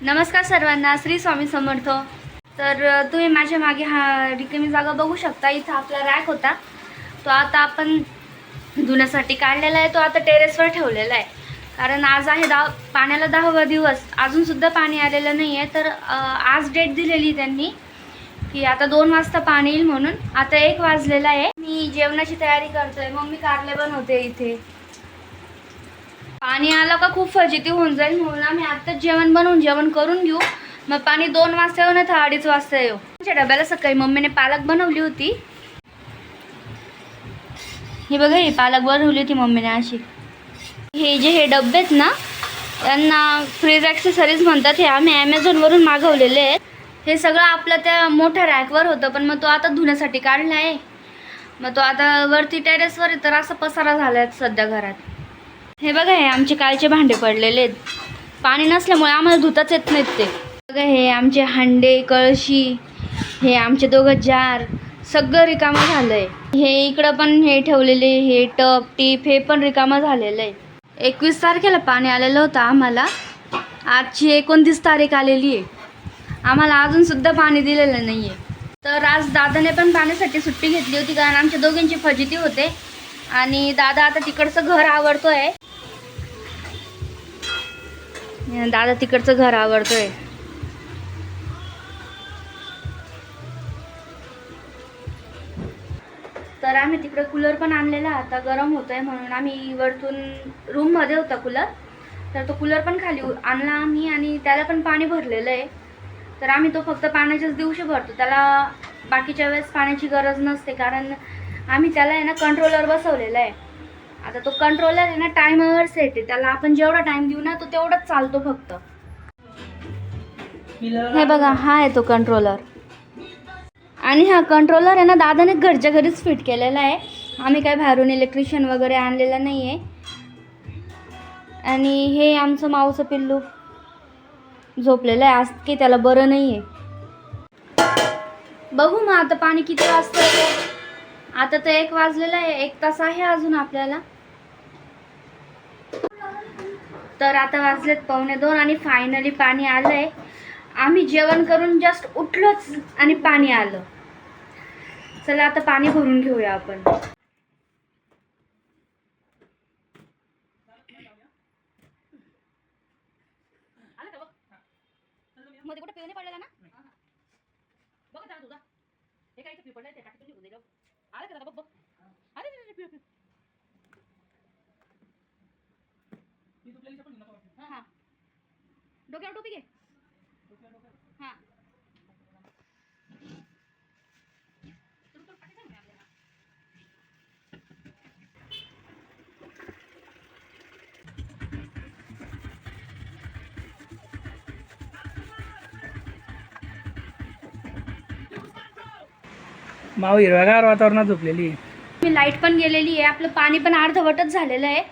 नमस्कार सर्वांना, श्री स्वामी समर्थ। तर तुम्ही माझ्या मागे हा रिकामी जागा बघू शकता। इथं आपला रॅक होता, तो आता आपण धुण्यासाठी काढलेला आहे। तो आता टेरेसवर ठेवलेला आहे, कारण आज आहे पाण्याला 10वा दिवस, अजूनसुद्धा पाणी आलेलं नाही आहे। तर आज डेट दिलेली त्यांनी की आता 2 वाजता पाणी येईल म्हणून। आता 1 वाजलेला आहे। मी जेवणाची तयारी करतोय, मम्मी कारले बनवते इथे। पाणी आलं का खूप फजिती होऊन जाईल, म्हणून आम्ही आत्ताच जेवण करून घेऊ। मग पाणी 2 वाजता येऊ ना, तर 2:30 वाजता येऊ। आमच्या डब्याला सकाळी मम्मीने पालक बनवली होती। हे बघा, ही पालक बनवली होती मम्मीने अशी। हे डब्बे आहेत ना, त्यांना फ्रीज ॲक्सेसरीज म्हणतात। हे आम्ही ॲमेझॉनवरून मागवलेले आहेत। हे सगळं आपलं त्या मोठ्या रॅकवर होतं, पण मग तो आता धुण्यासाठी काढला आहे। मग तो आता वरती टेरेसवर आहे, तर असा पसारा झाला आहे सध्या घरात। हे बघा, हे आमचे कालचे भांडे पडलेले आहेत। पाणी नसल्यामुळे आम्हाला धुताच येत नाहीत ते। बघा, हे आमचे हांडे कळशी, हे आमचे 2 जार, सगळं रिकामं झालं आहे। हे इकडं पण हे ठेवलेले हे टप टीप, हे पण रिकामं झालेलं आहे। 21 तारखेला पाणी आलेलं होतं आम्हाला। आजची 29 तारीख आलेली आहे, आम्हाला अजूनसुद्धा पाणी दिलेलं नाही आहे। तर आज दादाने पण पाण्यासाठी सुट्टी घेतली होती, कारण आमच्या दोघींची फजिती होते। आणि दादा आता तिकडचं घर आवरतोय। दादा तिकडचं घर आवडतोय। तर आम्ही तिकडे कूलर पण आणलेला, आता गरम होतोय म्हणून आम्ही वरतून रूममध्ये होता कूलर, तर तो कूलर पण खाली आणला आम्ही आणि त्याला पण पाणी भरलेलं आहे। तर आम्ही तो फक्त पाण्याच्याच दिवशी भरतो, त्याला बाकीच्या वेळेस पाण्याची गरज नसते, कारण आम्ही त्याला आहे ना कंट्रोलर बसवलेला आहे। आता तो कंट्रोलर आहे ना टायमावर सेट आहे, त्याला आपण जेवढा टाइम देऊ ना तो तेवढाच चालतो फक्त। हे बघा, हा आहे तो कंट्रोलर। आणि हा कंट्रोलर आहे ना दादाने घरच्या घरीच फिट केलेला आहे, आम्ही काय बाहेरून इलेक्ट्रिशियन वगैरे आणलेलं नाही आहे। आणि हे आमचं माऊचं पिल्लू झोपलेलं आहे आज, की त्याला बरं नाही आहे। बघू मग आता पाणी किती वाजता येतं। आता तर 1 वाजलेला आहे, 1 तास आहे अजून आपल्याला। तर आता वाजलेत 1:45 आणि फायनली पाणी आलं आहे। आम्ही जेवण करून जस्ट उठलोच आणि पाणी आलं। चला आता पाणी भरून घेऊया आपण। मध्ये कुठे पिवणे पडलेला ना, बघ जरा तुझा हे काय पिव पडलाय, ते टाकी तुम्ही उद्या आले का बघ बघ। अरे रे पिव पिव मी तुपलेली पण नको। हां हां, डोक्यावर टोपी घे। हां, माऊ हिरव्यागार वातावरणात झोपलेली आहे। मी लाईट पण गेलेली आहे, आपलं पाणी पण अर्धवटच झालेलं आहे।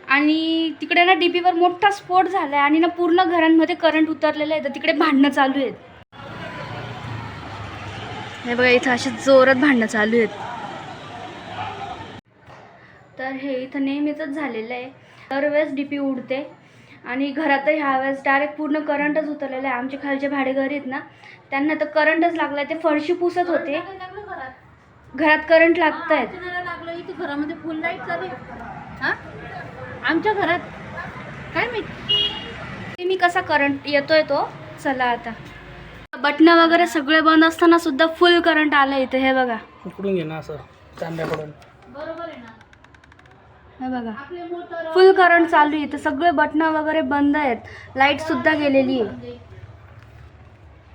आणि तिकडे ना डीपीवर मोठा स्फोट झाला आहे आणि ना पूर्ण घरांमध्ये करंट उतरलेलं आहे, तर तिकडे भांडणं चालू आहेत। हे बघा, इथं अशी जोरात भांडणं चालू आहेत। तर हे इथं नेहमीचंच झालेलं आहे, दरवेळेस डीपी उडते आणि घरात ह्या वेळेस डायरेक्ट पूर्ण करंटच उतरलेलं आहे। आमचे खालचे भाडेघरी आहेत ना, त्यांना तर करंटच लागला आहे। ते फरशी पुसत होते, घरात करंट लागत आहेत। इथे घरामध्ये फुल लाईट चालू आहे। हां, आमच्या घरात काय माहिती मी कसा करंट येतोय तो। चला आता बटणं वगैरे सगळे बंद असताना सुद्धा फुल करंट आलं इथे। हे बघा, उकडून घे ना असं चांद्याकडून। बरोबर आहे ना, हे बघा आपले मोटर फुल करंट चालू आहे, इथे सगळे बटणं वगैरे बंद आहेत, लाईट सुद्धा गेलेली आहे।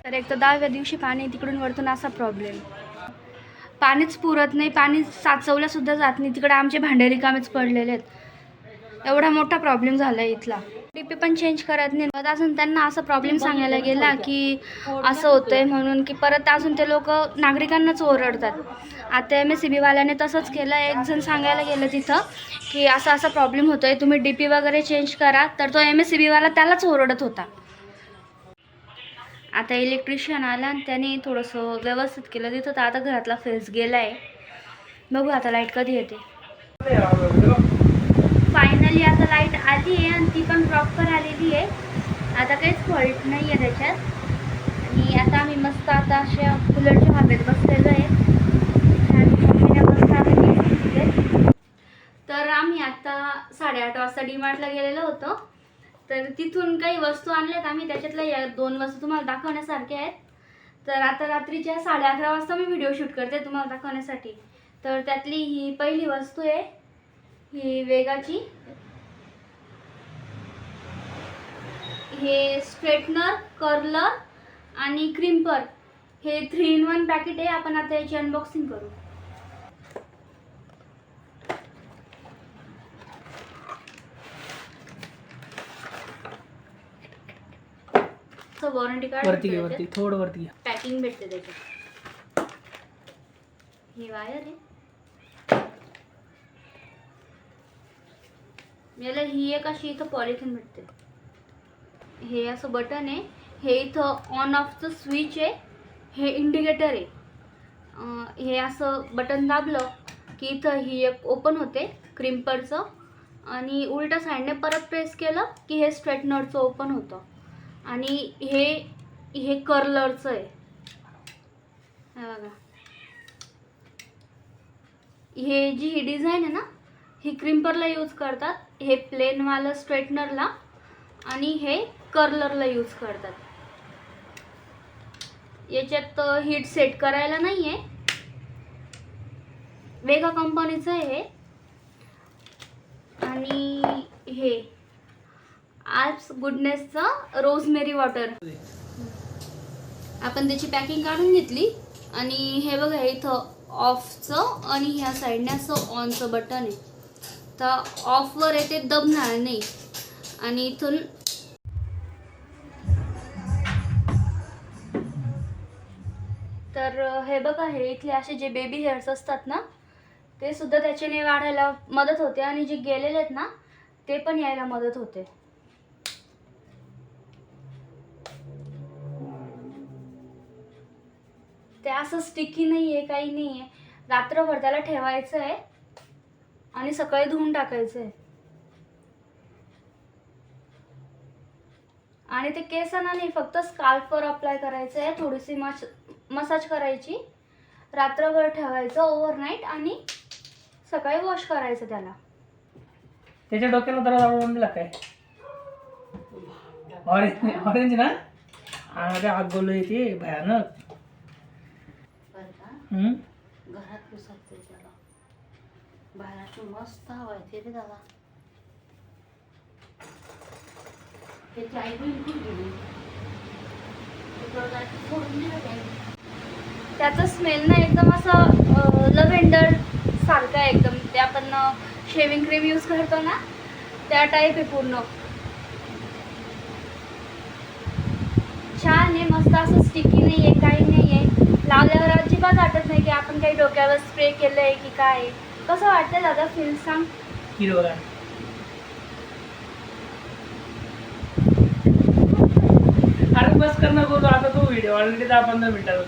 तर एक तर 10व्या दिवशी पाणी तिकडून वरतून असा प्रॉब्लेम, पाणीच पुरत नाही, पाणी साचवलं सुद्धा जात नाही। तिकडे आमचे भांडे रिकामेच पडलेले आहेत, एवढा मोठा प्रॉब्लेम झाला आहे इथला। डीपी पण चेंज करत नाही, परत अजून त्यांना असा प्रॉब्लेम सांगायला गेला की असं होतंय म्हणून, की परत अजून ते लोक नागरिकांनाच ओरडतात। आता MSEB वाल्याने तसंच केलं, एक जण सांगायला गेलं तिथं की असा असा प्रॉब्लेम होतोय, तुम्ही डीपी वगैरे चेंज करा, तर तो MSEB वाला त्यालाच ओरडत होता। आता इलेक्ट्रिशियन आला आणि त्याने थोडंसं व्यवस्थित केलं तिथं, तर आता घरातला फेस गेला आहे। बघू आता लाईट कधी येते। फायनली आता लाईट आली आहे आणि ती पण प्रॉपर आलेली आहे। आता काहीच फॉल्ट नाही आहे त्याच्यात. आणि आता आम्ही मस्त आता अशा कूलरच्या हवेत बसलेलो आहे. आणि मम्मीने मस्त आता केस धुतले. तर आम्ही आता 8:30 वाजता डीमार्टला गेलेलो होतो. तर तिथून काही वस्तू आणल्यात आम्ही. त्याच्यातल्या या 2 वस्तू तुम्हाला दाखवण्यासारख्या आहेत. तर आता रात्रीच्या 11:30 वाजता मी व्हिडिओ शूट करते तुम्हाला दाखवण्यासाठी. तर त्यातली ही पहिली वस्तू आहे, ही वेगाची. हे स्ट्रेटनर, कर्लर आणि क्रिम्पर हे 3-in-1 पॅकेट आहे. आपण आता याची अनबॉक्सिंग करू. वॉरंटी कार्ड वरती घे, वरती थोडं वरती घे. पॅकिंग भेटते त्याच्यात. ही वायर आहे. याला ही एक अशी इथं पॉलिथिन भेटते. हे असं बटन आहे. हे इथं ऑन ऑफचं स्विच आहे. हे इंडिकेटर आहे. हे असं बटन दाबलं की इथं ही एक ओपन होते क्रिम्परचं. आणि उलट्या साईडने परत प्रेस केलं की हे स्ट्रेटनरचं ओपन होतं. आणि हे कर्लरचं आहे. हे बघा, हे जी ही डिझाईन आहे ना, ही क्रिम्परला यूज करतात. हे प्लेनवालं स्ट्रेटनरला आणि हे कर्लरला यूज करतात. याच्यात हीट सेट करायला नाही आहे. वेगा कंपनीचं आहे हे. आणि हे आज गुडनेसचं रोजमेरी वॉटर. आपण त्याची पॅकिंग काढून घेतली. आणि हे बघा, इथं ऑफचं आणि ह्या साईडने असं ऑनचं बटन आहे. तर ऑफवर आहे ते दबणार नाही. आणि इथून तर हे बघा, हे इथले असे जे बेबी हेअर्स असतात ना, ते सुद्धा त्याच्याने वाढायला मदत होते. आणि जे गेलेले आहेत ना, ते पण यायला मदत होते. ते असं स्टिकी नाही आहे, काही नाही आहे. रात्रभर त्याला ठेवायचं आहे आणि सकाळी धुवून टाकायचं आहे. आणि ते केसांना नाही, फक्त स्काल्फवर अप्लाय करायचं आहे. थोडीशी मसाज करायची, रात्रभर ठेवायचं ओव्हरनाईट आणि सकाळी वॉश करायचं त्याला. त्याच्या डोक्याला जरा जाऊन दिला काय? ऑरेंज ना? ते आग गोल येते भयानक. घरात पुसते त्याला. बाहेर मस्त हवा येते रे दादा. त्याची आई पण खूप गेली. त्याचा स्मेल ना एकदम असं लव्हेंडर सारखं आहे एकदम. ते आपण शेविंग क्रीम यूज करतो ना, त्या टाईप आहे पूर्ण. छान आहे, मस्त. असं स्टिकी नाही आहे, काही नाही आहे. लावल्यावर अजिबात वाटत नाही की आपण काही डोक्यावर स्प्रे केलं आहे की काय. कसं वाटतं दादा, फील सांग. हिरवगार. अरे बस कर ना, आता तो व्हिडिओ ऑलरेडी 10-15 मिनिटाचा.